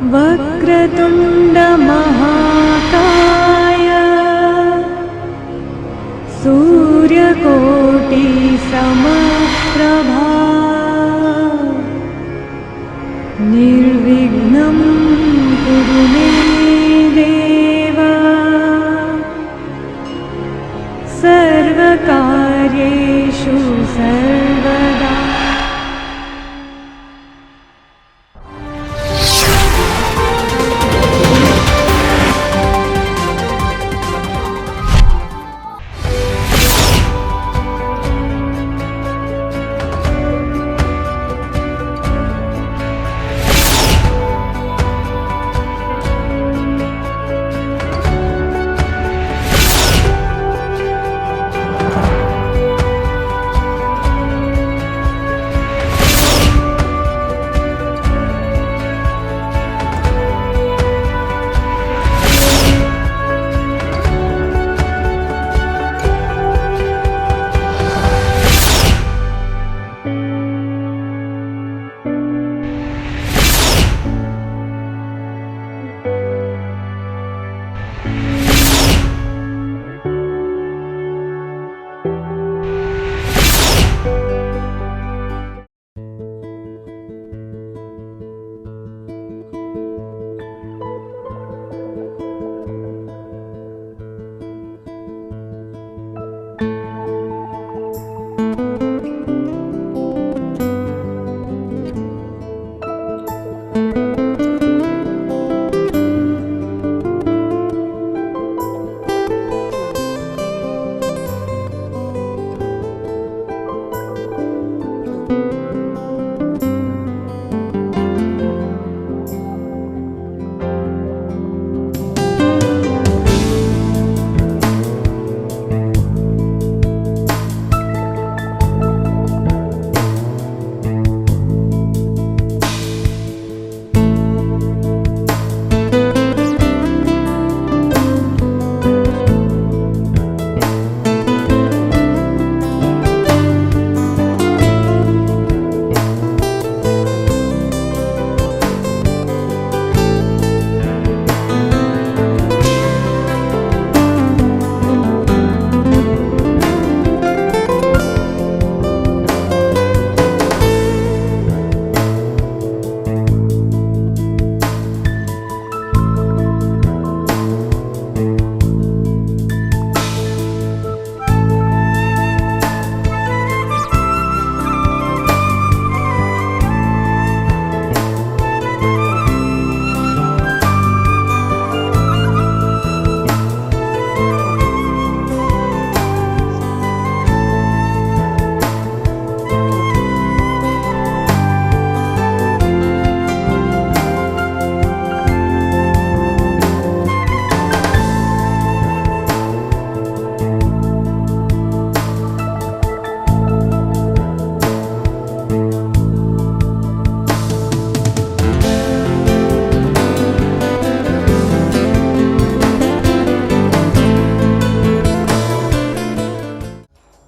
वक्रतुण्ड महाकाय सूर्यकोटि समप्रभा निर्विघ्नं कुरु मे देव सर्वकार्येषु सर्वदा।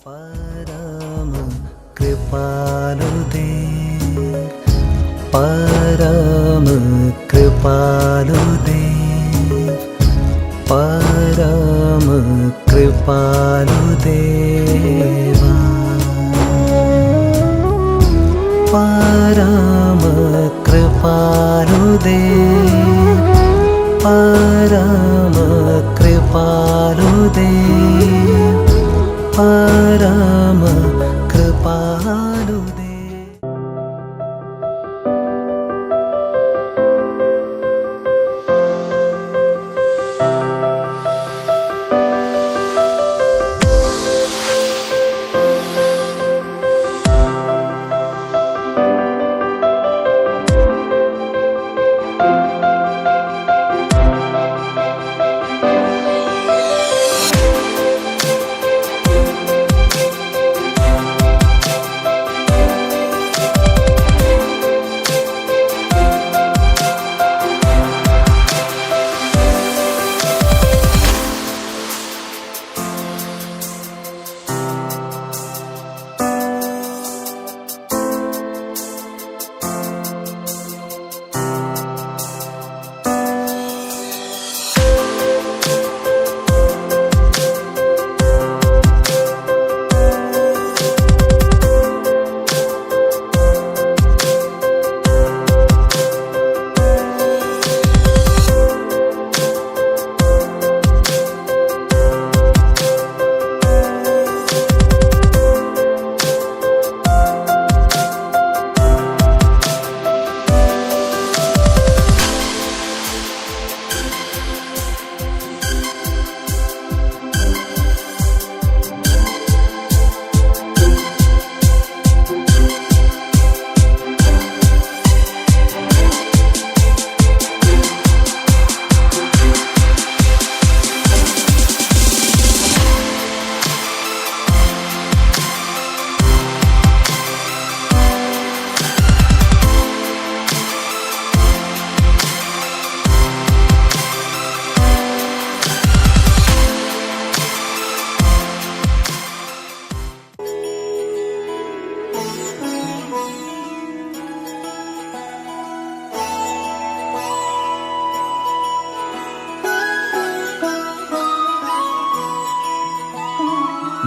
परम कृपालु देव, परम कृपालु देवा, परम कृपालु देव, परम कृपालु देव, परम कृपालु देव।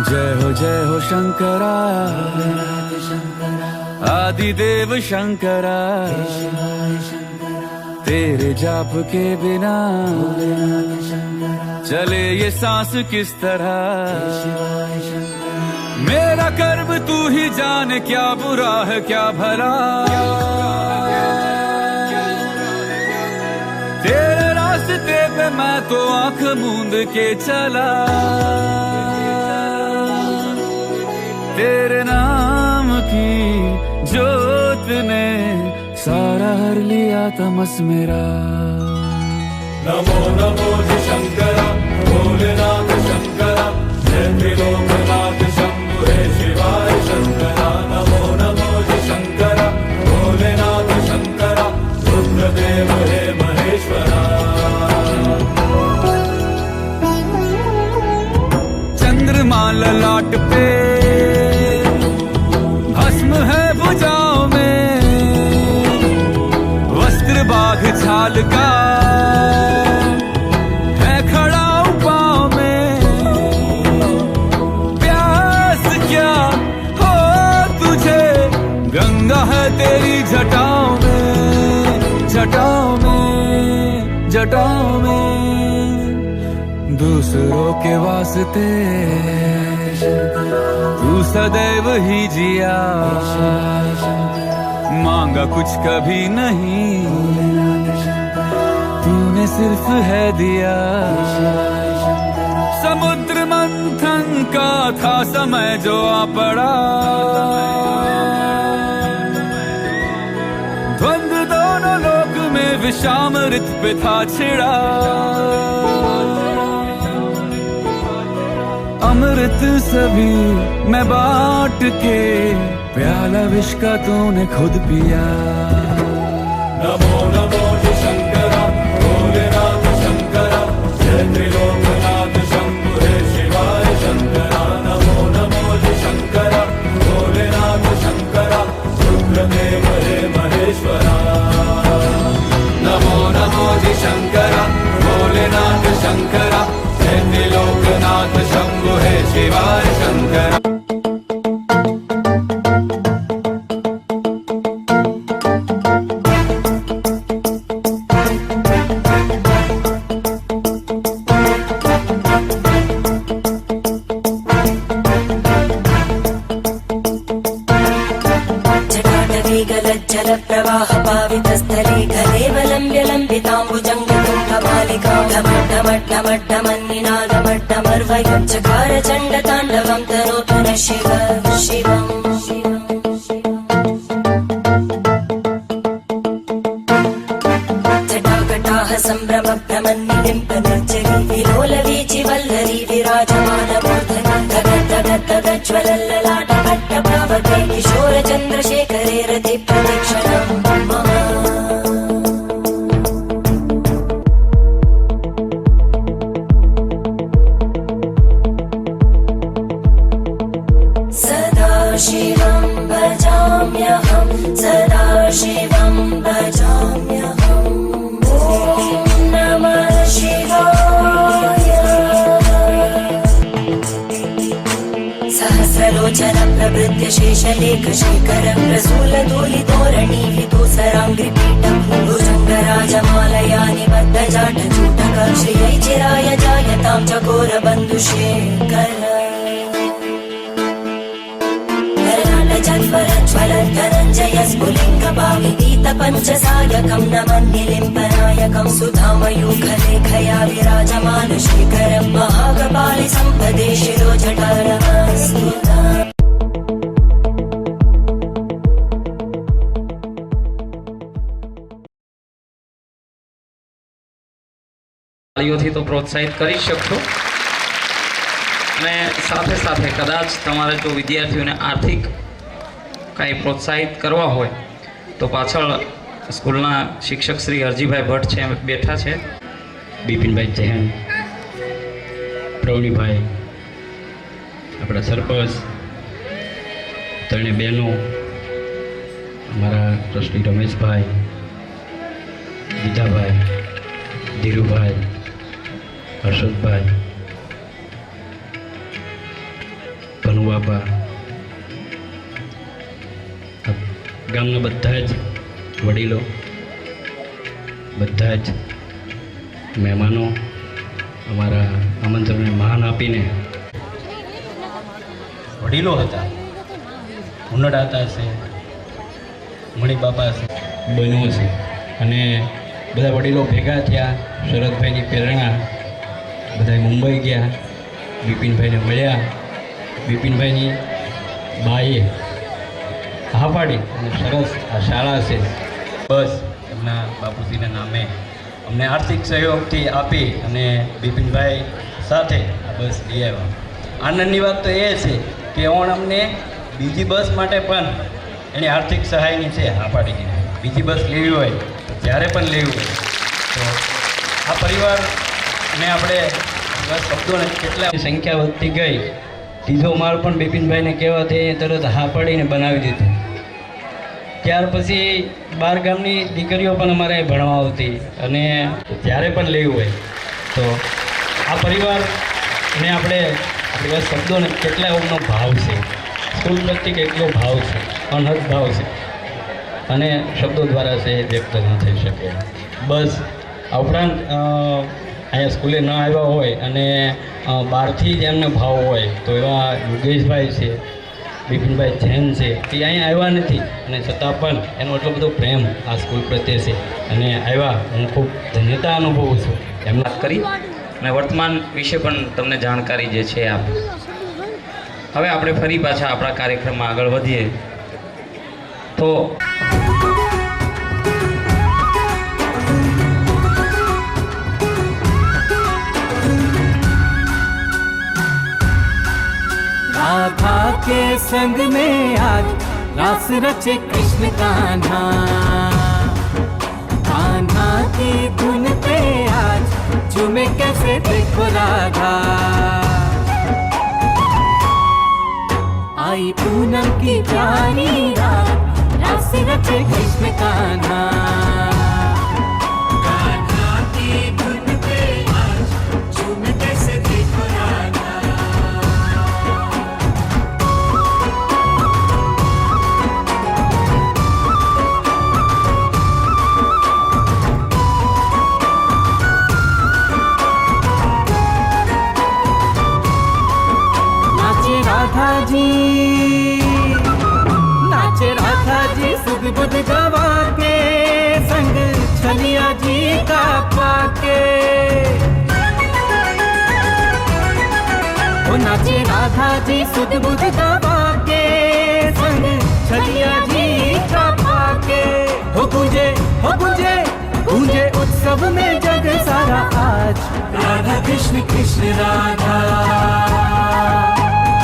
जय हो शंकरा आदिदेव शंकरा तेरे जाप के बिना चले ये सांस किस तरह मेरा कर्म तू ही जाने क्या बुरा है क्या भला तेरे रास्ते पे मैं तो आंख मूंद के चला तेरे नाम की जोत ने सारा हर लिया तमस मेरा नमो नमो जी शंकरा भोलेनाथ शंकरा जय त्रिलोकनाथ शंभु हे शिवाय शंकरा नमो नमो जी शंकरा भोलेनाथ शंकरा रुद्रदेव हे महेश्वरा चंद्रमा ललाट पे भस्म है भुजाओं में वस्त्र बाघ छाल का है खड़ा पाँव में प्यास क्या हो तुझे गंगा है तेरी जटाओं में जटाओं में जटाओं में दूसरों के वास्ते तू सदैव ही जिया मांगा कुछ कभी नहीं तूने सिर्फ है दिया समुद्र मंथन का था समय जो आ पड़ा द्वंद्व दोनों लोक में विषामृत पे था छिड़ा अमृत सभी मैं बांट के प्याला विष का तूने खुद पिया नमो नमो जी शंकरा भोलेनाथ शंकरा जय त्रिलोकनाथ शंभु हे शिवाय शंकरा नमो नमो जी शंकरा भोलेनाथ शंकरा रुद्रदेव हे महेश्वरा नमो नमो जी शंकरा भोलेनाथ शंकरा जय त्रिलोकनाथ शंभु हे शिवाय शंकरा प्रवाह पावितस्थले कलेवलम्ब्य लम्बिताम्बुजङ्गतुङ्गमालिका ढमड्ढमड्ढमन्निनादमड्ढमर्वयं चकार चण्डताण्डवं तनोतु न शिव शिवम् जटाकटाः सम्भ्रम भ्रमन्निलिम्पनर्जरी विलोलवीचि वल्लरी विराजमानमूर्धनि तगज्ज्वलल्ललाटपट्टभावके किशोरचन्द्रशेखरे रति प्रदक्षिणम् मम सदा शिवं भजाम्यहं सदा शिवं भजाम्यहम् ॐ नमः शिवाय सहस्रलोचन प्रभृत्य शेषलेख शेखर प्रसूल धूलितोरणि विदूसराङ्घ्रिपीठं भुजङ्गराजमालया निबद्धजाटचूटक श्रियै चिराय जायतां चकोरबन्धुशेखर ज्वलज्वलद्धनञ्जय स्फुलिङ्गभावितीत पञ्चसायकं नमन्निलिम्पनायकं सुधामयूखलेखया विराजमान शेखरं महाकपालि सम्पदे शिरो जटारमस्तु તાળીઓથી તો પ્રોત્સાહિત કરી શકશો અને સાથે સાથે કદાચ તમારે જો વિદ્યાર્થીઓને આર્થિક કાંઈ પ્રોત્સાહિત કરવા હોય તો પાછળ સ્કૂલના શિક્ષક શ્રી હરજીભાઈ ભટ્ટ છે બેઠા છે બિપિનભાઈ ચહેન પ્રવીણભાઈ આપણા સરપંચ ત્રણે બહેનો અમારા ટ્રસ્ટી રમેશભાઈ બીજાભાઈ ધીરુભાઈ હર્ષદભાઈ બાપા, ગામના બધા જ વડીલો, બધા જ મહેમાનો અમારા આમંત્રણને માન આપીને, વડીલો હતા, ઉનડા હતા છે, મણિબાપા છે, બન્યું છે, અને બધા વડીલો ભેગા થયા. શરદભાઈની પ્રેરણા બધા મુંબઈ ગયા, બિપિનભાઈને મળ્યા. બિપિનભાઈની બાઈએ હા પાડી અને સરસ આ શાળા છે બસ એમના બાપુજીના નામે અમને આર્થિક સહયોગથી આપી અને બિપિનભાઈ સાથે આ બસ લઈ આવ્યા. આનંદની વાત તો એ છે કે અમને બીજી બસ માટે પણ એની આર્થિક સહાયની છે હા પાડી દીધી. બીજી બસ લેવી હોય તો જ્યારે પણ લેવી હોય તો આ પરિવારને આપણે બસ શબ્દોને કેટલા સંખ્યા વધતી ગઈ. ત્રીજો માળ પણ બિપિનભાઈને કહેવાથી તરત હા પાડીને બનાવી દીધું. ત્યાર પછી 12 ગામની દીકરીઓ પણ અમારે ભણવા આવતી અને જ્યારે પણ લેવું હોય તો આ પરિવારને આપણે આપણી બસ શબ્દોને કેટલા એમનો ભાવ છે, સ્કૂલ પ્રત્યે કેટલો ભાવ છે, અનહદ ભાવ છે અને શબ્દો દ્વારા છે એ વ્યક્ત ન થઈ શકે. બસ આ ઉપરાંત અહીંયા સ્કૂલે ન આવ્યા હોય અને બહારથી જ એમને ભાવ હોય તો એવા યોગેશભાઈ છે, બિપિનભાઈ જૈન છે, એ અહીંયા આવ્યા નથી અને છતાં પણ એનો એટલો બધો પ્રેમ આ સ્કૂલ પ્રત્યે છે અને આવ્યા. હું ખૂબ ધન્યતા અનુભવું છું એમને વાત કરી અને વર્તમાન વિશે પણ તમને જાણકારી જે છે આપી. હવે આપણે ફરી પાછા આપણા કાર્યક્રમમાં આગળ વધીએ તો राधा के संग में आज रास रचे कृष्ण कान्हा, कान्हा की धुन पे आज झूमे कैसे देखो राधा. आई पूनम की प्यारी रात, रास रचे कृष्ण कान्हा, कान्हा की धुन पे आज झूमे कैसे देखो राधा. नाचे राधा जी सुध बुध गवा के संग छलिया जी का पाके. ओ नाचे राधा जी सुध बुध गवा के संग छलिया जी का पाके. हो गूंजे गूंजे उत्सव में जग सारा आज राधा कृष्ण कृष्ण राधा.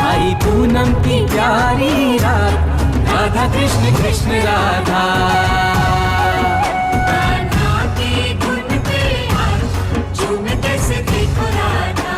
आई पूनम की प्यारी रात, राधा कृष्ण कृष्ण राधा. कान्हा की धुन पे आज झूमे कैसे देखो राधा.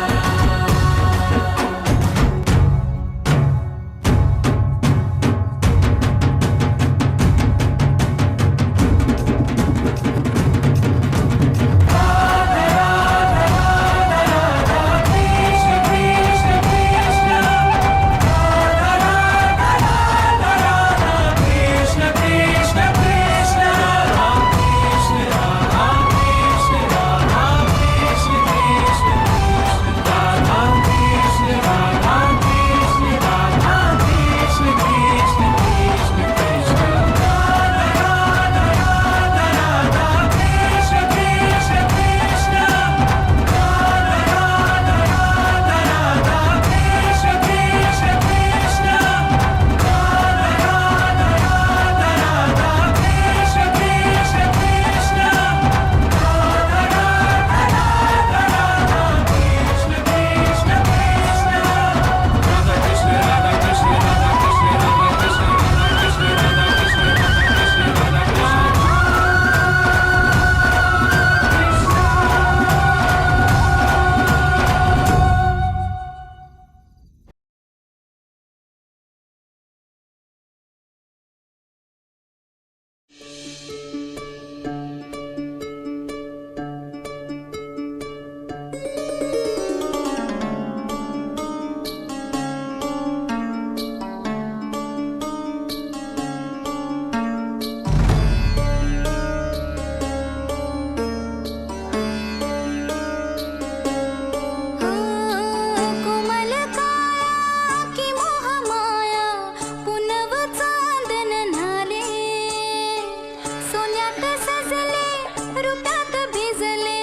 त्यात भिजले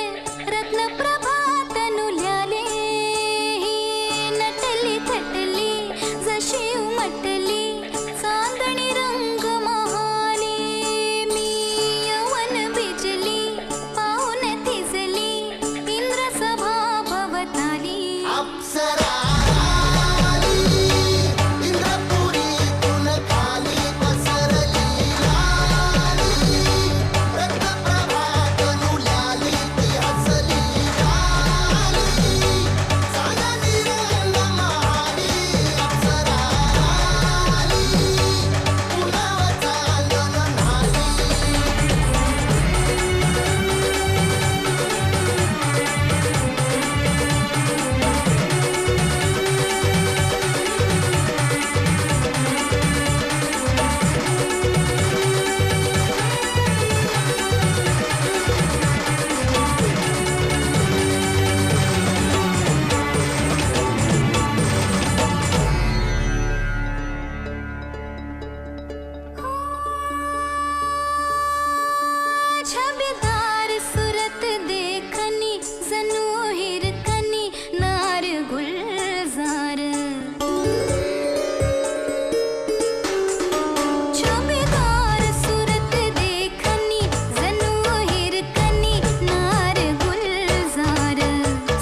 रत्न प्रभातनुल्याले नटली थटली जशी उमटली चांदणी रंग महाली मी यवन बिजली पाहून थिजली इंद्र सभा भवताली अप्सरा इंद्रपुरी तुन खाली पसरली लाली रत्नप्रभा तनुल्याली ती हसली लाली चांदणी रंग महाली अप्सरा पुनव चांदन न्हाली छबीदार सूरत देखनी जणू हिरकनी नार गुलजार छबीदार सूरत देखनी जणू हिरकनी नार गुलजार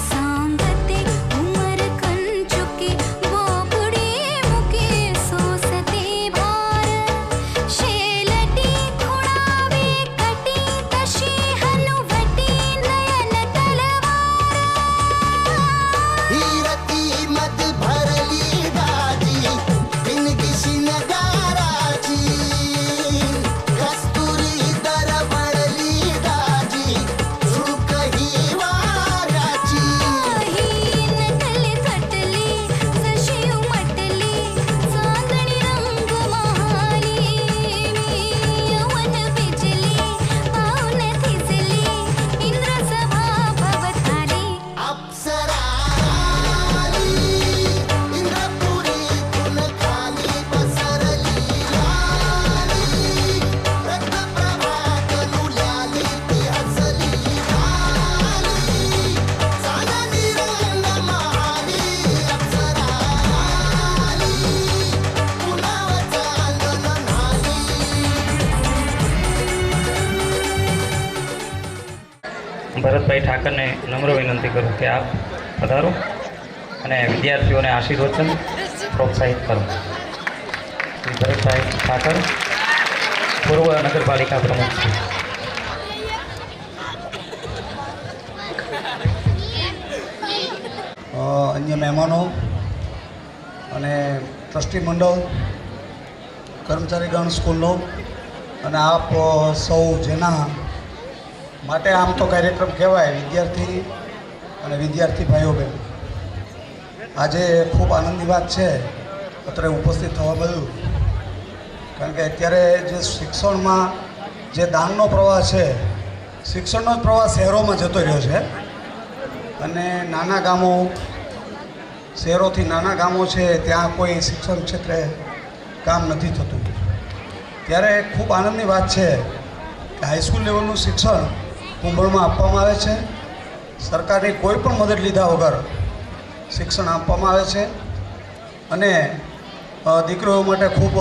सांगते उमर कंचुकी बोबडी मुके सोसते भार शेलटी खुणावी कटी तशी हनुवटी नयन तलवार हीरती मद भरली दाजी बिनगिशी नगाराची कस्तुरी दरवळली दाजी झुक ही वाऱ्याची ही नटली थटली जशी उमटली चांदणी रंग महाली मी यवन बिजली पाहून थिजली इंद्र सभा भवताली अप्सरा इंद्रपुरी तुन खाली पसरली लाली रत्नप्रभा तनुल्याली ती हसली लाली चांदणी रंग महाली अप्सरा पुनव चांदन न्हाली ભરતભાઈ ઠાકરને નમ્ર વિનંતી કરું કે આપ પધારો અને વિદ્યાર્થીઓને આશીર્વચન પ્રોત્સાહિત કરો. શ્રી ભરતભાઈ ઠાકર પૂર્વ નગરપાલિકા પ્રમુખ છે. અન્ય મહેમાનો અને ટ્રસ્ટી મંડળ કર્મચારીગણ સ્કૂલનો અને આપ સૌ જેના માટે આમ તો કાર્યક્રમ કહેવાય વિદ્યાર્થી અને વિદ્યાર્થી ભાઈઓ બહેન આજે ખૂબ આનંદની વાત છે અત્રે ઉપસ્થિત થવા બદલ કારણ કે અત્યારે જે શિક્ષણમાં જે દાનનો પ્રવાહ છે શિક્ષણનો જ પ્રવાહ શહેરોમાં જતો રહ્યો છે અને નાના ગામો શહેરોથી નાના ગામો છે ત્યાં કોઈ શિક્ષણ ક્ષેત્રે કામ નથી થતું ત્યારે ખૂબ આનંદની વાત છે કે હાઈસ્કૂલ લેવલનું શિક્ષણ કુંભળમાં આપવામાં આવે છે સરકારની કોઈ પણ મદદ લીધા વગર શિક્ષણ આપવામાં આવે છે અને દીકરીઓ માટે ખૂબ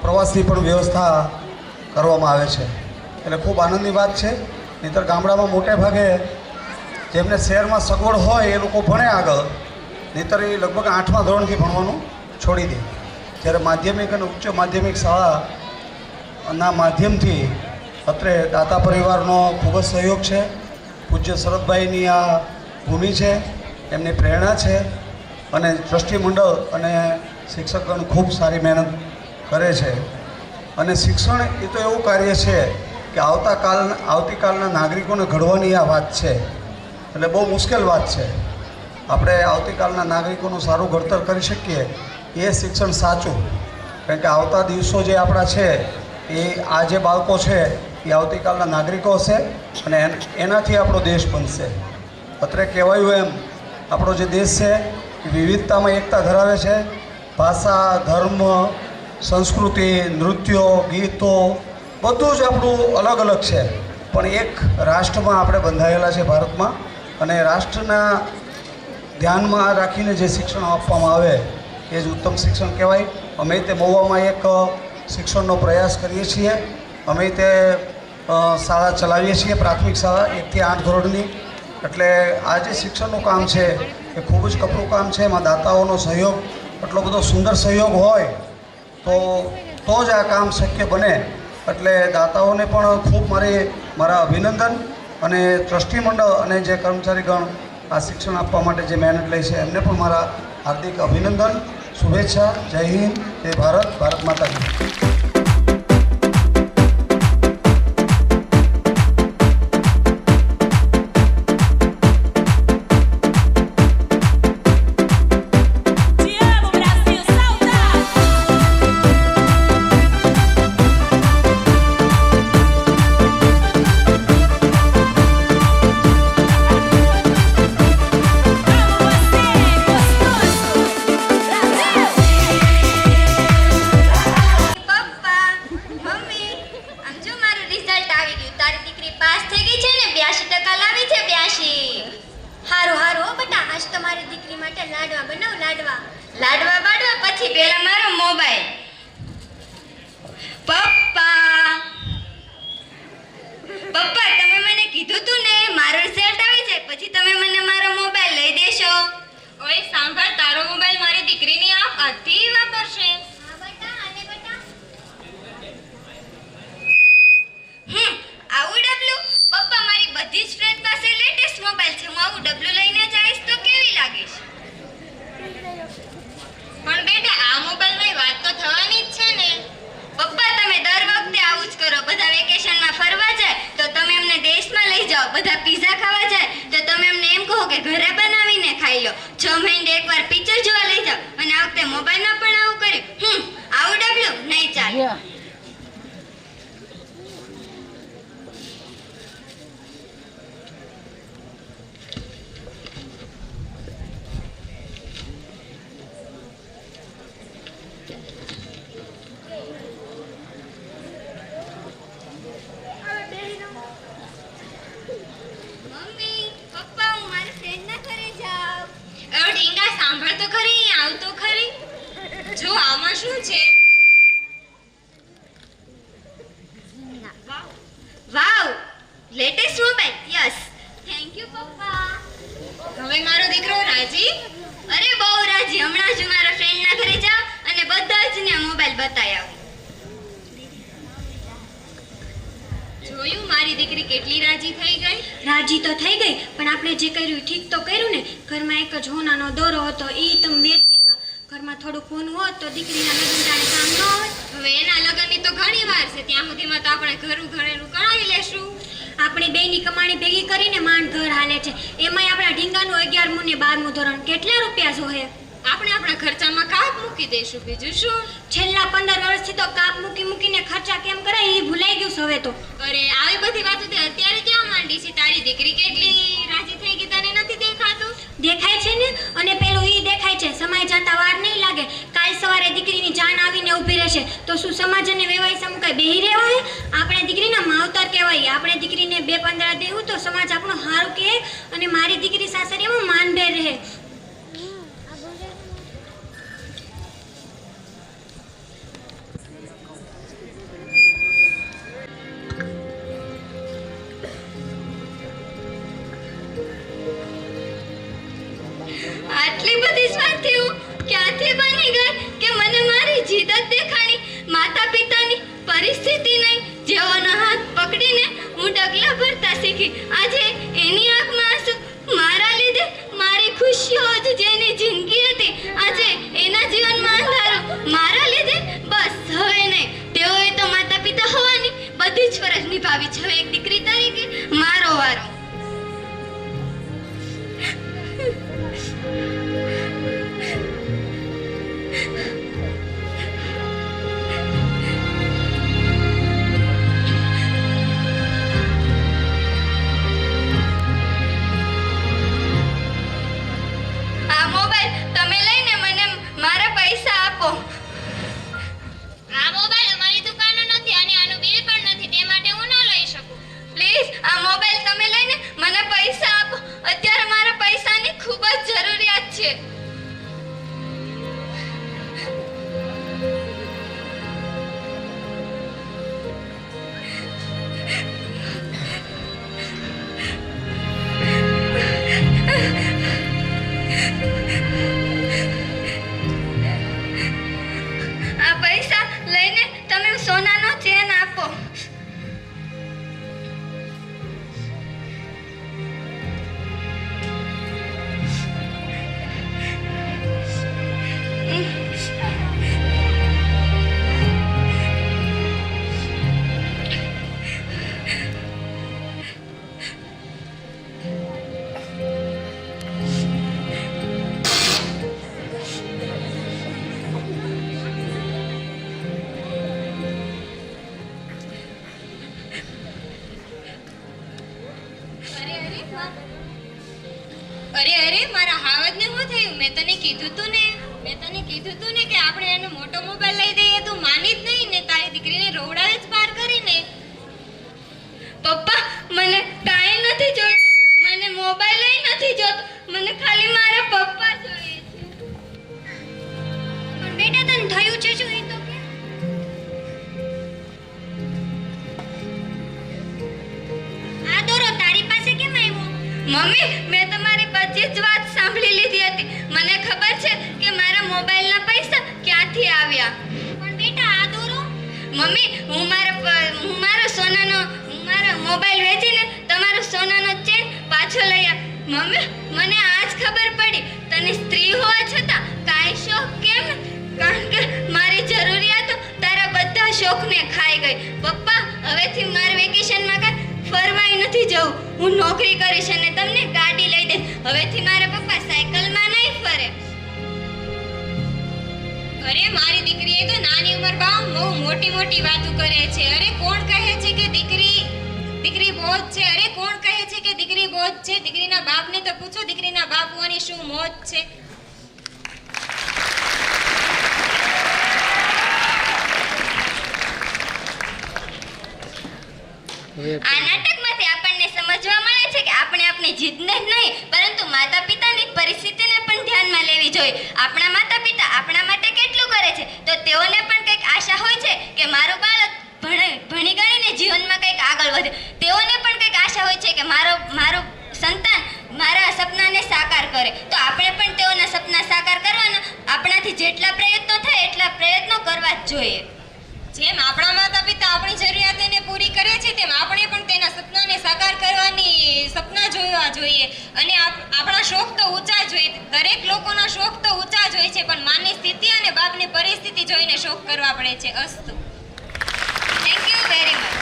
પ્રવાસની પણ વ્યવસ્થા કરવામાં આવે છે એટલે ખૂબ આનંદની વાત છે નહીંતર ગામડામાં મોટે ભાગે જેમને શહેરમાં સગવડ હોય એ લોકો ભણે આગળ નહીંતર એ લગભગ 8મા ધોરણથી ભણવાનું છોડી દે જ્યારે માધ્યમિક અને ઉચ્ચ માધ્યમિક શાળાના માધ્યમથી અત્રે દાતા પરિવારનો ખૂબ જ સહયોગ છે પૂજ્ય શરદભાઈની આ ભૂમિ છે એમની પ્રેરણા છે અને ટ્રસ્ટી મંડળ અને શિક્ષકગણ ખૂબ સારી મહેનત કરે છે અને શિક્ષણ એ તો એવું કાર્ય છે કે આવતીકાલના નાગરિકોને ઘડવાની આ વાત છે એટલે બહુ મુશ્કેલ વાત છે આપણે આવતીકાલના નાગરિકોનું સારું ઘડતર કરી શકીએ એ શિક્ષણ સાચું કારણ કે આવતા દિવસો જે આપણા છે એ આ જે બાળકો છે એ આવતીકાલના નાગરિકો હશે અને એનાથી આપણો દેશ બનશે અત્રે કહેવાયું એમ આપણો જે દેશ છે એ વિવિધતામાં એકતા ધરાવે છે ભાષા ધર્મ સંસ્કૃતિ નૃત્યો ગીતો બધું જ આપણું અલગ અલગ છે પણ એક રાષ્ટ્રમાં આપણે બંધાયેલા છે ભારતમાં, અને રાષ્ટ્રના ધ્યાનમાં રાખીને જે શિક્ષણ આપવામાં આવે એ જ ઉત્તમ શિક્ષણ કહેવાય. અમે તે મહુવામાં એક શિક્ષણનો પ્રયાસ કરીએ છીએ. અમે તે શાળા ચલાવીએ છીએ, પ્રાથમિક શાળા 1 થી 8 ધોરણની. એટલે આ જે શિક્ષણનું કામ છે એ ખૂબ જ કપરું કામ છે. એમાં દાતાઓનો સહયોગ, એટલો બધો સુંદર સહયોગ હોય તો જ આ કામ શક્ય બને. એટલે દાતાઓને પણ ખૂબ મારા અભિનંદન, અને ટ્રસ્ટી મંડળ અને જે કર્મચારીગણ આ શિક્ષણ આપવા માટે જે મહેનત લે છે એમને પણ મારા હાર્દિક અભિનંદન, શુભેચ્છા. જય હિન્દ, જય ભારત, ભારત માતા કી. બધા પીઝા ખાવા જાય તો તમે એમને એમ કહો કે ઘરે બનાવીને ખાઈ લો. 6 મહિને એકવાર પિક્ચર જોવા લઈ જાઓ, અને આ વખતે મોબાઈલમાં પણ આવું કરે. આવું ડબલું નહીં ચાલે. સાંભળ તો ખરી, આવ તો ખરી. જો આમાં શું છે? Wow, latest mobile. Yes, thank you પપ્પા. હવે મારો દીકરો રાજી? અરે બહુ રાજી. હમણાં જ મારા ફ્રેન્ડના ઘરે જાવ અને બધા જ ને મોબાઈલ બતાવી આવું. જોયું મારી દીકરી કેટલી રાજી થઈ ગઈ? રાજી તો થઈ ગઈ, પણ આપણે જે કર્યું ઠીક તો કર્યું ને. ઘરમાં એક જ હોનાનો દોરો હતો, એ તમે વેચી આવ્યા. ઘરમાં થોડુંક હોનું હોત તો દીકરીના લગ્ન ટાણે કામ ન હોત. હવે એના લગ્નની તો ઘણી વાર છે, ત્યાં સુધીમાં તો આપણે ઘરું ઘરેલું કરાવી લેશું. આપણી બેયની કમાણી ભેગી કરીને માંડ ઘર હાલે છે. એમાંય આપણા ઢીંગાનું 11મું ને 12મું ધોરણ કેટલા રૂપિયા જોહે? આપણે આપણા ખર્ચામાં કાપ મૂકી દઈશું, બીજું શું. છેલ્લા 15 વર્ષથી તો કાપ મૂકીને ખર્ચા કેમ કરાય એ ભૂલાઈ ગયું હવે તો. અરે આવી બધી વાતો તે અત્યારે ક્યાં માંડી છે? તારી દીકરી કેટલી રાજી થઈ ગઈ, તને નથી દેખાતું? દેખાય છે ને, અને પેલું ઈ દેખાય છે. સમય જતા વાર નહીં લાગે. કાલ સવારે દીકરીની જાન આવીને ઊભી રહેશે તો શું સમાજ અને વ્યવહાર સામે કઈ બેહી રહેવાય? આપણે દીકરીના માવતર કહેવાય. આપણે દીકરીને 2-15 દેવું તો સમાજ આપણું હારું કહે, અને મારી દીકરી સાસરીમાં માનભેર રહે. આટલી બધી સ્વાર્થી હું ક્યાંથી બની ગઈ કે મને મારી જીદ જ દેખાણી. માતા પિતાની પરિસ્થિતિ નહીં, જેઓનો હાથ પકડીને હું ડગલા ભરતા શીખી. આજે એની આંખમાં આંસુ. મારા લીધે મારી ખુશીઓ જ જેની જિંદગી હતી, આજે એના જીવનમાં અંધારો. મારા લીધે બસ હવે નહીં. તેઓએ તો માતા પિતા હોવાની બધી જ ફરજ નિભાવી છે. હવે એક દીકરી તરીકે મારો વારો. આ મોબાઈલ તમે લઈને મને મારા પૈસા આપો. આ મોબાઈલ અમારી દુકાનનો નથી અને આનું બિલ પણ નથી, તે માટે હું ન લઈ શકું. અરે અરે મારા હાવજને શું થયું? મેં તને કીધું તું ને કે આપણે એનો મોટો મોબાઈલ લઈ દઈએ. તું માની જ નહીં ને, તારી દીકરીને રોવડાવે જ પાર કરીને. પપ્પા મને કાંઈ નથી જોઈતું, મને મોબાઈલ નથી જોતો, મને ખાલી મારા પપ્પા જોઈએ છે. પણ બેટા તને થયું છે શું? એ તો કે આ દોરો તારી પાસે કેમ આવ્યો? મમ્મી મેં તમારી બધી જ વાત સાંભળી લીધી હતી. મને ખબર છે કે મારા મોબાઈલના પૈસા ક્યાંથી આવ્યા. પણ બેટા આ દોરો? મમ્મી હું મારો મોબાઈલ વેચીને તમારો સોનાનો ચેન પાછો લઈ આવ. મમ્મી મને આજ ખબર પડી તને સ્ત્રી હોવા છતાં કાંઈ શોખ કેમ? કારણ કે મારી જરૂરિયાતો તારા બધા શોખને ખાઈ ગઈ. પપ્પા હવેથી મારે વેકેશનમાં કાંઈ ફરવાય નથી જવું. હું નોકરી કરીશ અને તમને ગાડી લઈ દઈશ. હવેથી મારા પપ્પા સાયકલમાં નહીં ફરે. અરે મારી દીકરીએ તો નાની ઉંમરમાં બહુ મોટી મોટી વાતો કરે છે. અરે કોણ કહે છે કે દીકરી બોજ છે? અરે કોણ કહે છે કે દીકરી બોજ છે? દીકરીના બાપને તો પૂછો, દીકરીના બાપ હોવાની શું મોજ છે? આ નાટકમાંથી આપણને સમજવા મળે છે કે આપણે આપણી જીદને જ નહીં પરંતુ માતા પિતાની પરિસ્થિતિને પણ ધ્યાનમાં લેવી જોઈએ. આપણા માતા પિતા આપણા માટે કેટલું કરે છે તો તેઓને પણ કંઈક આશા હોય છે કે મારું બાળક ભણી ગણીને જીવનમાં કંઈક આગળ વધે. તેઓને પણ કંઈક આશા હોય છે કે મારું સંતાન મારા સપનાને સાકાર કરે. તો આપણે પણ તેઓના સપના સાકાર કરવાના આપણાથી જેટલા પ્રયત્નો થાય એટલા પ્રયત્નો કરવા જ જોઈએ. જેમ આપણા માતા પિતા આપણી જરૂરિયાતોને પૂરી કરે છે તેમ આપણે પણ તેના સપનાને સાકાર કરવાની સપના જોવા જોઈએ. અને આપણા શોખ તો ઊંચા જ હોય. દરેક લોકોના શોખ તો ઊંચા જ હોય છે, પણ માની સ્થિતિ અને બાપની પરિસ્થિતિ જોઈને શોખ કરવા પડે છે. અસ્તુ. Thank you very much.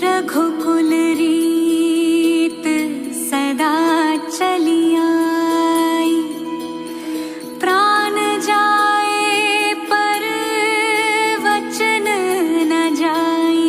रघुकुल रीत सदा चली आई, प्राण जाए पर वचन न जाए।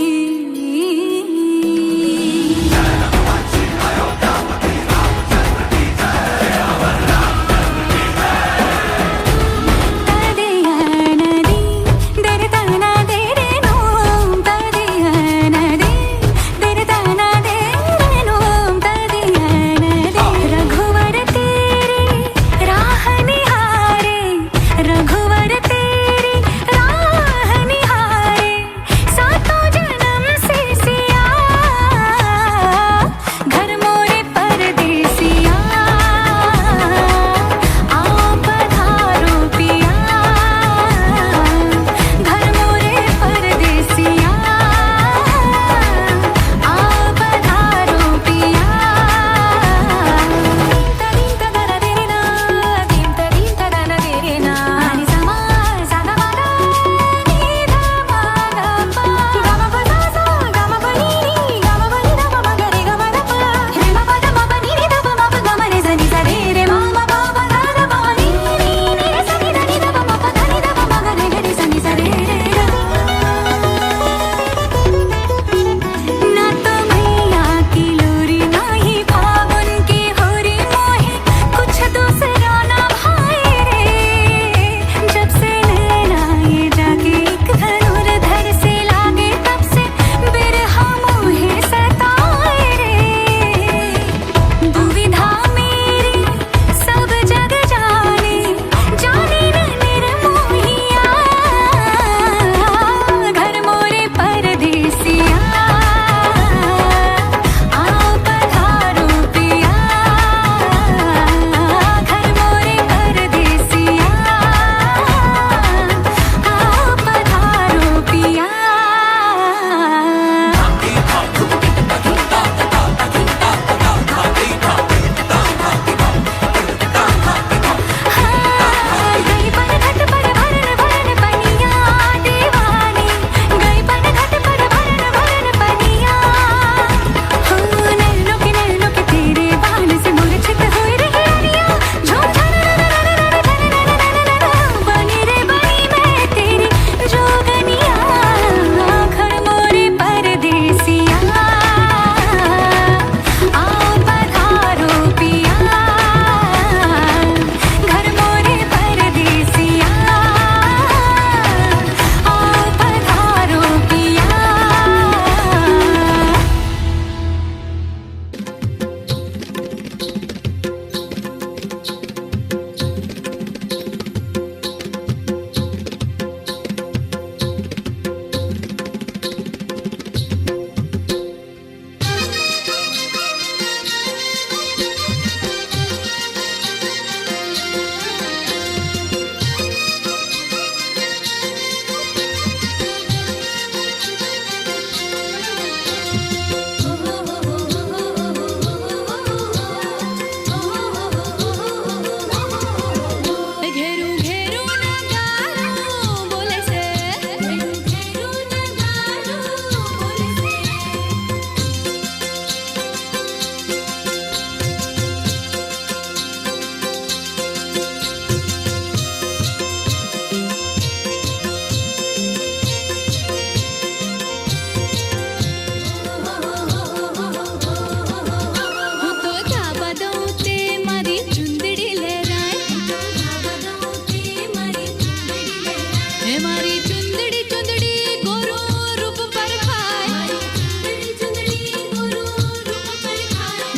હે મારી ચુંદડી ચુંદડી ગોરો રૂપ પર ખાય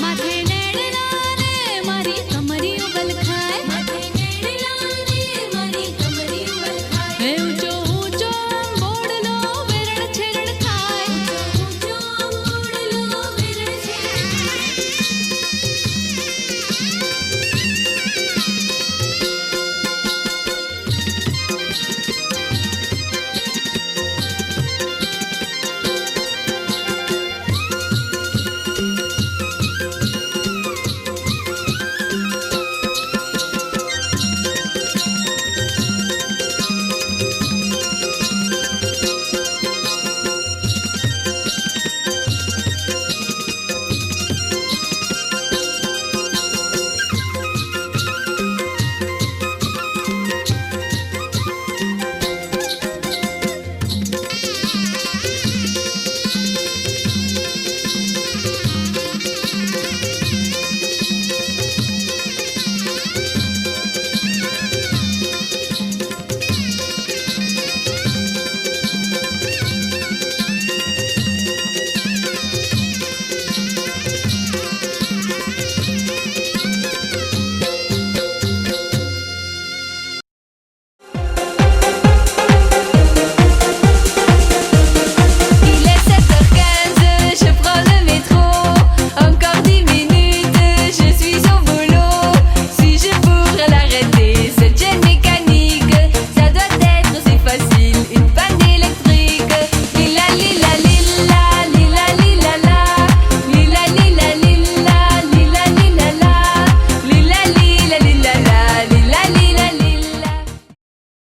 માથે નેણલા ને મારી કમરી ઉગલ ખાય હે ઊંચો ઊંચો બોડલો વેરણ છેરણ ખાય Il est 7h15, je prends le métro. Encore 10 minutes, je suis au boulot. Si je pourrais l'arrêter, cette chaîne mécanique, ça doit être si facile, une panne électrique. Lila lila lila, lila lila la, lila lila lila, lila lila la, lila lila lila la, lila lila lila.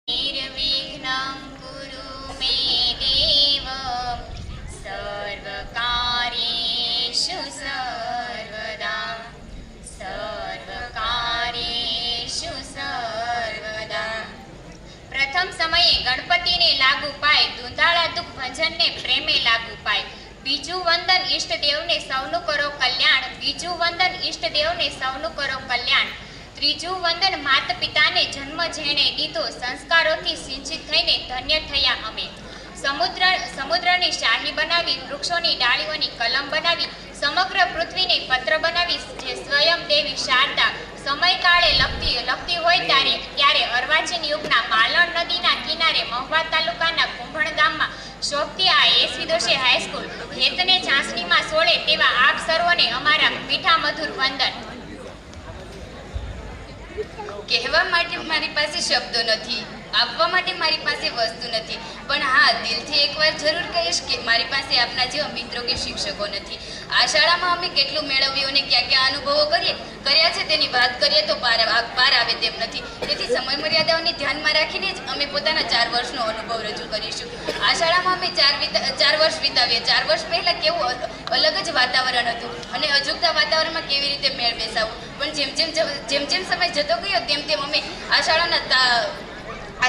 निर्विघ्नं कुरु मे देव सर्वकार्येषु सर्वदा सर्वकार्येषु सर्वदा પ્રથમ સમયે ગણપતિને લાગુ પાય ધૂંધાળા દુઃખ ભજનને પ્રેમે લાગુ પાય બીજું વંદન ઈષ્ટદેવને સૌનું કરો કલ્યાણ બીજું વંદન ઈષ્ટદેવને સૌનું કરો કલ્યાણ ત્રીજું વંદન માત પિતાને જન્મ જેણે દીધો સંસ્કારોથી સિંચિત થઈને ધન્ય થયા અમે સમુદ્રની શાહી બનાવી વૃક્ષોની ડાળીઓની કલમ બનાવી સમગ્ર પૃથ્વીને પત્ર બનાવી જે સ્વયં દેવી શારદા સમયકાળે લખતી હોય ત્યારે અર્વાચીન યુગના માલણ નદીના કિનારે મહુવા તાલુકાના કુંભણ ગામમાં શોભતી આ એસવી દોશી હાઈસ્કૂલ હેતને ચાસણીમાં સોળે તેવા આપ સર્વોને અમારા મીઠા મધુર વંદન. કહેવા માટે મારી પાસે શબ્દો નથી, આપવા માટે મારી પાસે વસ્તુ નથી, પણ હા દિલથી એકવાર જરૂર કહીશ કે મારી પાસે આપના જેવા મિત્રો કે શિક્ષકો નથી. આ શાળામાં અમે કેટલું મેળવ્યું અને ક્યાં ક્યાં અનુભવો કર્યા છે તેની વાત કરીએ તો પાર આવે તેમ નથી. તેથી સમય મર્યાદાઓને ધ્યાનમાં રાખીને જ અમે પોતાના 4 વર્ષનો અનુભવ રજૂ કરીશું. આ શાળામાં અમે 4 વર્ષ વિતાવ્યા. 4 વર્ષ પહેલાં કેવું અલગ જ વાતાવરણ હતું અને અજુગતા વાતાવરણમાં કેવી રીતે મેળ બેસાવું, પણ જેમ જેમ સમય જતો ગયો તેમ અમે આ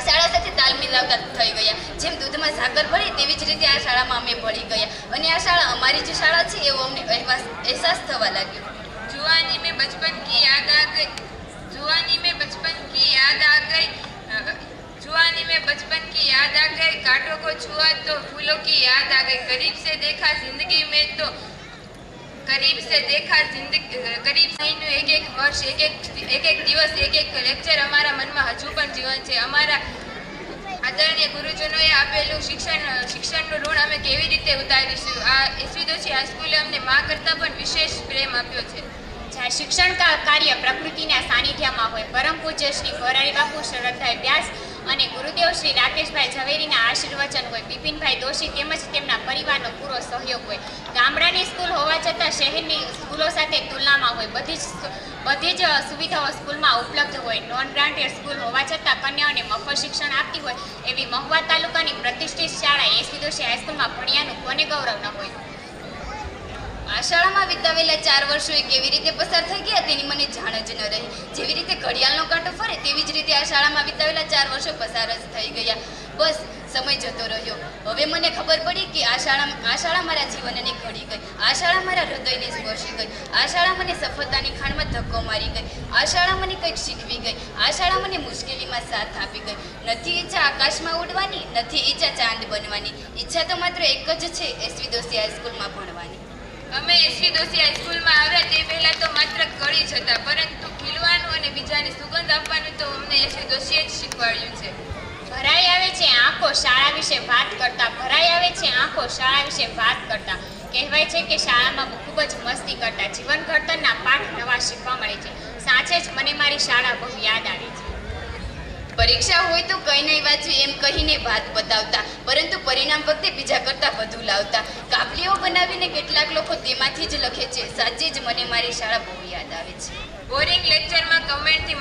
શાળા સાથે તાલ મિલાવતા થઈ ગયા. જેમ દૂધમાં સાકર ભળે તેવી જ રીતે આ શાળામાં અમે ભળી ગયા અને આ શાળા અમારી જે શાળા છે એવો અમને અહેસાસ થવા લાગ્યો. जुआनी में बचपन की याद आ गई, जुआनी में बचपन की याद आ गई, जुआनी में बचपन की याद आ गई, कांटों को छुआ तो फूलों की याद आ गई. करीब से देखा जिंदगी में तो करीब से देखा करीब महीनों एक वर्ष एक દિવસ એક લેક્ચર અમારા મનમાં હજુ પણ જીવન છે. અમારા આદરણીય ગુરુજનોએ આપેલું શિક્ષણનું ઋણ અમે કેવી રીતે ઉતારીશું. આ એસવી દોશી હાઈસ્કૂલે અમને મા કરતાં પણ વિશેષ પ્રેમ આપ્યો છે. જ્યાં શિક્ષણ કાર્ય પ્રકૃતિના સાનિધ્યમાં હોય પરમ પૂજ્ય શ્રી મોરારી બાપુ શરદભાઈ વ્યાસ અને ગુરુદેવ શ્રી રાકેશભાઈ ઝવેરીના આશીર્વચન હોય, બિપિનભાઈ દોશી તેમજ તેમના પરિવારનો પૂરો સહયોગ હોય. ગામડાની સ્કૂલ હોવા છતાં શહેરની સ્કૂલો સાથે તુલનામાં હોય બધી જ સુવિધાઓ સ્કૂલમાં ઉપલબ્ધ હોય. નોન ગ્રાન્ટેડ સ્કૂલ હોવા છતાં કન્યાઓને મફત શિક્ષણ આપતી હોય એવી મહુવા તાલુકાની પ્રતિષ્ઠિત શાળા એસવી દોશી હાઈસ્કૂલમાં ભણ્યાનું કોને ગૌરવ ન હોય. આ શાળામાં વિતાવેલા 4 વર્ષો કેવી રીતે પસાર થઈ ગયા તેની મને જાણ જ ન રહી. જેવી રીતે ઘડિયાળનો કાંટો ફરે તેવી જ રીતે આ શાળામાં વિતાવેલા 4 વર્ષો પસાર જ થઈ ગયા. બસ સમય જતો રહ્યો. હવે મને ખબર પડી કે આ શાળા મારા જીવનને ઘડી ગઈ. આ શાળા મારા હૃદયને સ્પર્શી ગઈ. આ શાળા મને સફળતાની ખાણમાં ધક્કો મારી ગઈ. આ શાળા મને કંઈક શીખવી ગઈ. આ શાળા મને મુશ્કેલીમાં સાથ આપી ગઈ. નથી ઈચ્છા આકાશમાં ઉડવાની, નથી ઈચ્છા ચાંદ બનવાની. ઈચ્છા તો માત્ર એક જ છે, એસવી દોશી હાઈસ્કૂલમાં ભણવાની. અમે એસવી દોશી હાઈસ્કૂલમાં આવ્યા તે પહેલાં તો માત્ર કળી જ હતા, પરંતુ ખીલવાનું અને બીજાને સુગંધ આપવાનું તો અમને એસવી દોશીએ જ શીખવાડ્યું છે. ભરાઈ આવે છે આંખો શાળા વિશે વાત કરતા, ભરાઈ આવે છે આંખો શાળા વિશે વાત કરતા. કહેવાય છે કે શાળામાં ખૂબ જ મસ્તી કરતા, જીવન ઘડતરના પાઠ નવા શીખવા મળે છે. સાચે જ મને મારી શાળા બહુ યાદ આવે છે. પરીક્ષા હોય તો કંઈ નહીં વાંચ્યું એમ કહીને વાત બતાવતા, પરંતુ પરિણામ વખતે બીજા કરતાં વધુ લાવતા. કાપલીઓ બનાવીને કેટલાક લોકો તેમાંથી જ લખે છે. સાચે જ મને મારી શાળા બહુ યાદ આવે છે. બોરિંગ લેક્ચરમાં કમેન્ટથી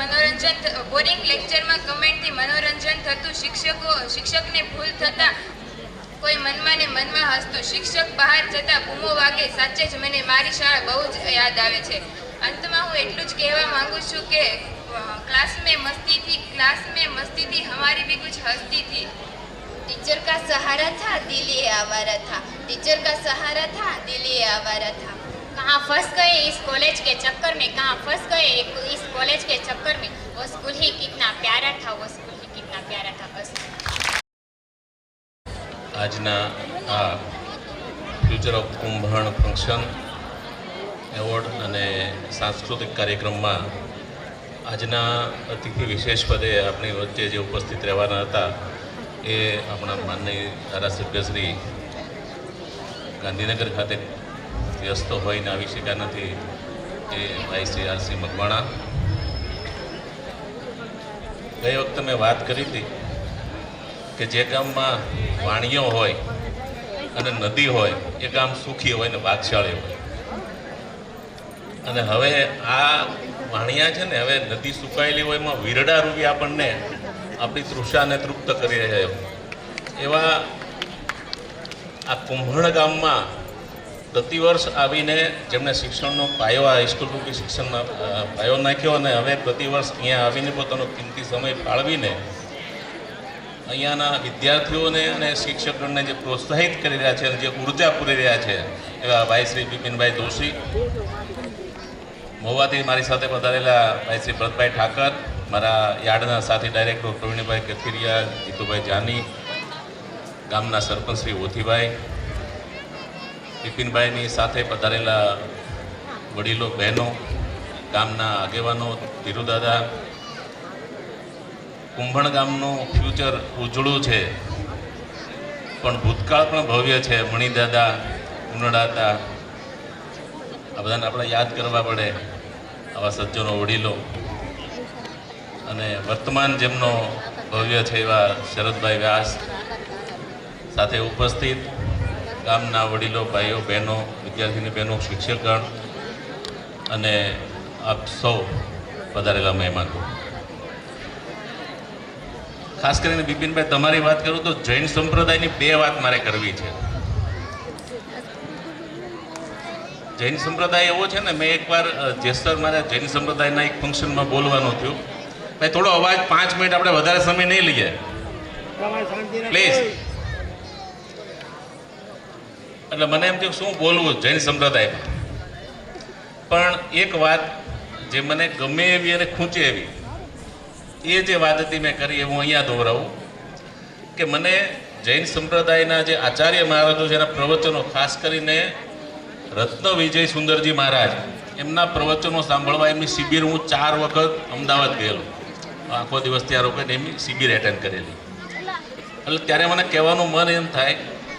મનોરંજન થતું, શિક્ષકને ભૂલ થતા કોઈ મનમાં ને મનમાં હસતું, શિક્ષક બહાર જતા બૂમો વાગે. સાચે જ મને મારી શાળા બહુ જ યાદ આવે છે. અંતમાં હું એટલું જ કહેવા માંગુ છું કે क्लास में मस्ती थी हमारी भी कुछ हस्ती थी. टीचर का सहारा था दिल ये आवारा था. टीचर का सहारा था दिल ये आवारा था. कहाँ फंस गए इस कॉलेज के चक्कर में, कहाँ फंस गए इस कॉलेज के चक्कर में. वो स्कूल ही कितना प्यारा था, वो स्कूल ही कितना प्यारा था. बस આજના આ future of Kumbhan function award અને સાંસ્કૃતિક કાર્યક્રમમાં આજના અતિથિ વિશેષ પદે આપણી વચ્ચે જે ઉપસ્થિત રહેવાના હતા એ આપણા માનનીય ધારાસભ્ય શ્રી ગાંધીનગર ખાતે વ્યસ્ત હોઈને આવી શક્યા નથી એ ભાઈ શ્રી આરસી મકવાણા. ગઈ વખતે મેં વાત કરી હતી કે જે ગામમાં વાણીઓ હોય અને નદી હોય એ ગામ સુખી હોય ને ભાગશાળી હોય. અને હવે આ વાણિયા છે ને, હવે નદી સુકાયેલી હોય એમાં વીરડા રૂપી આપણને આપણી તૃષાને તૃપ્ત કરી રહ્યા છે. એવા આ કુંભણ ગામમાં પ્રતિવર્ષ આવીને જેમણે શિક્ષણનો પાયો, આ હાઈસ્કૂલ રૂપી શિક્ષણનો પાયો નાખ્યો અને હવે પ્રતિવર્ષ અહીંયા આવીને પોતાનો કિંમતી સમય ફાળવીને અહીંયાના વિદ્યાર્થીઓને અને શિક્ષકોને જે પ્રોત્સાહિત કરી રહ્યા છે અને જે ઉર્જા પૂરી રહ્યા છે એવા ભાઈ શ્રી બિપિનભાઈ દોશી, મહુવાથી મારી સાથે પધારેલા ભાઈ શ્રી ભરતભાઈ ઠાકર, મારા યાર્ડના સાથી ડાયરેક્ટર પ્રવીણભાઈ કથિરિયા, જીતુભાઈ જાની, ગામના સરપંચ શ્રી ઓથીભાઈ, બિપિનભાઈની સાથે પધારેલા વડીલો, બહેનો, ગામના આગેવાનો, ધીરુદાદા. કુંભણ ગામનું ફ્યુચર ઉજળું છે પણ ભૂતકાળ પણ ભવ્ય છે. મણિદાદા, ઉનડાતા, આ બધાને આપણે યાદ કરવા પડે, આવા સજ્જનો, વડીલો. અને વર્તમાન જેમનો ભવ્ય છે એવા શરદભાઈ વ્યાસ, સાથે ઉપસ્થિત ગામના વડીલો, ભાઈઓ, બહેનો, વિદ્યાર્થીની બહેનો, શિક્ષકગણ અને આપ સૌ પધારેલા મહેમાનો. ખાસ કરીને બિપિનભાઈ તમારી વાત કરું તો જૈન સંપ્રદાયની બે વાત મારે કરવી છે. જૈન સંપ્રદાય એવો છે ને, મેં એકવાર જેસર મારે જૈન સંપ્રદાયના એક ફંક્શનમાં બોલવાનું થયું. ભાઈ થોડો અવાજ, 5 મિનિટ આપણે વધારે સમય નહીં લઈએ પ્લીઝ. એટલે મને એમ થયું શું બોલવું જૈન સંપ્રદાયમાં. પણ એક વાત જે મને ગમે એવી અને ખૂંચે એવી, એ જે વાત હતી મેં કરી એ હું અહીંયા દોહરાવું કે મને જૈન સંપ્રદાયના જે આચાર્ય મહારાજો છે એના પ્રવચનો, ખાસ કરીને રત્ન વિજય સુંદરજી મહારાજ, એમના પ્રવચનો સાંભળવા એમની શિબિર હું 4 વખત અમદાવાદ ગયેલો. આખો દિવસ ત્યાં રોકાઈને એમની શિબિર એટેન્ડ કરેલી. એટલે ત્યારે મને કહેવાનું મન એમ થાય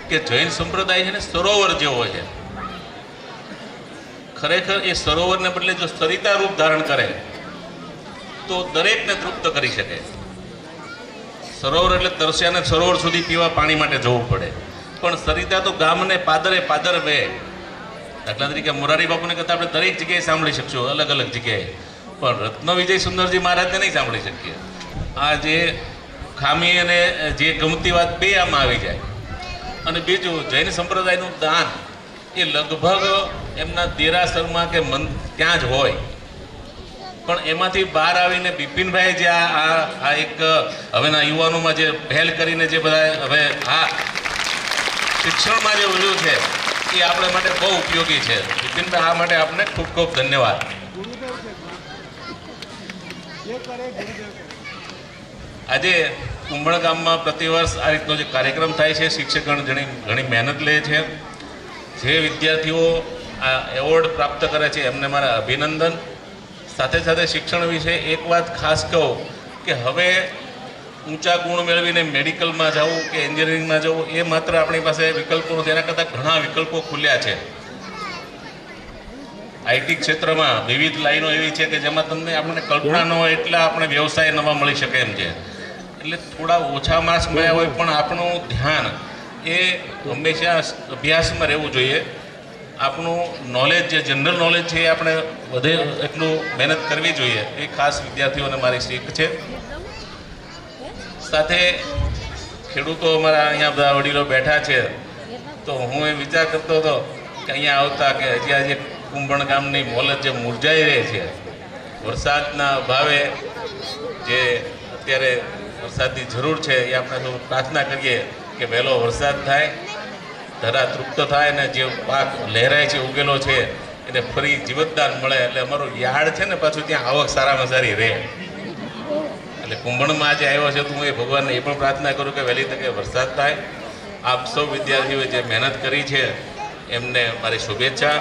કે જૈન સંપ્રદાય છે ને સરોવર જેવો છે. ખરેખર એ સરોવરને બદલે જો સરિતા રૂપ ધારણ કરે તો દરેકને તૃપ્ત કરી શકે. સરોવર એટલે તરસ્યાને સરોવર સુધી પીવા પાણી માટે જવું પડે, પણ સરિતા તો ગામને પાદરે પાદર વહે. દાખલા તરીકે મોરારી બાપુની કથા આપણે દરેક જગ્યાએ સાંભળી શકશું, અલગ અલગ જગ્યાએ, પણ રત્ન વિજય સુંદરજી મહારાજને નહીં સાંભળી શકીએ. આ જે ખામી અને જે ગમતી વાત બે આમાં આવી જાય. અને બીજું, જૈન સંપ્રદાયનું દાન એ લગભગ એમના દેરાસરમાં કે ત્યાં જ હોય. પણ એમાંથી બહાર આવીને બિપિનભાઈ જે આ એક હવેના યુવાનોમાં જે પહેલ કરીને જે બધા હવે આ શિક્ષણમાં જે વળ્યું છે એ આપણે માટે બહુ ઉપયોગી છે. બિપિનભાઈ, આ માટે આપને ખૂબ ખૂબ ધન્યવાદ. આજે કુંભણ ગામમાં પ્રતિવર્ષ આ રીતનો જે કાર્યક્રમ થાય છે, શિક્ષકગણ ઘણી મહેનત લે છે. જે વિદ્યાર્થીઓ આ એવોર્ડ પ્રાપ્ત કરે છે એમને મારા અભિનંદન. સાથે સાથે શિક્ષણ વિશે એક વાત ખાસ કહું કે હવે ઊંચા ગુણ મેળવીને મેડિકલમાં જવું કે એન્જિનિયરિંગમાં જવું એ માત્ર આપણી પાસે વિકલ્પો નથી, એના કરતાં ઘણા વિકલ્પો ખુલ્યા છે. આઈટી ક્ષેત્રમાં વિવિધ લાઈનો એવી છે કે જેમાં તમને આપણને કલ્પના ન હોય એટલા આપણે વ્યવસાય નવા મળી શકે એમ છે. એટલે થોડા ઓછા માર્ક્સ મળ્યા હોય પણ આપણું ધ્યાન એ હંમેશા અભ્યાસમાં રહેવું જોઈએ. આપણું નોલેજ જે જનરલ નોલેજ છે એ આપણે વધે એટલું મહેનત કરવી જોઈએ. એ ખાસ વિદ્યાર્થીઓને મારી શીખ છે. સાથે ખેડૂતો અમારા અહીંયા બધા વડીલો બેઠા છે, તો હું એ વિચાર કરતો હતો કે અહીંયા આવતા કે હજી આજે કુંભણ ગામની મોલત જે મુરઝાઈ રહી છે વરસાદના અભાવે, જે અત્યારે વરસાદની જરૂર છે, એ આપણે પ્રાર્થના કરીએ કે વહેલો વરસાદ થાય, ધરા તૃપ્ત થાય અને જે પાક લહેરાય છે, ઉગેલો છે, એને ફરી જીવતદાન મળે. એટલે અમારું યાર્ડ છે ને પાછું ત્યાં આવક સારામાં સારી રહે. એટલે કુંભણમાં આજે આવ્યો છે તો હું એ ભગવાનને એ પણ પ્રાર્થના કરું કે વહેલી તકે વરસાદ થાય. આપ સૌ વિદ્યાર્થીઓએ જે મહેનત કરી છે એમને મારી શુભેચ્છા.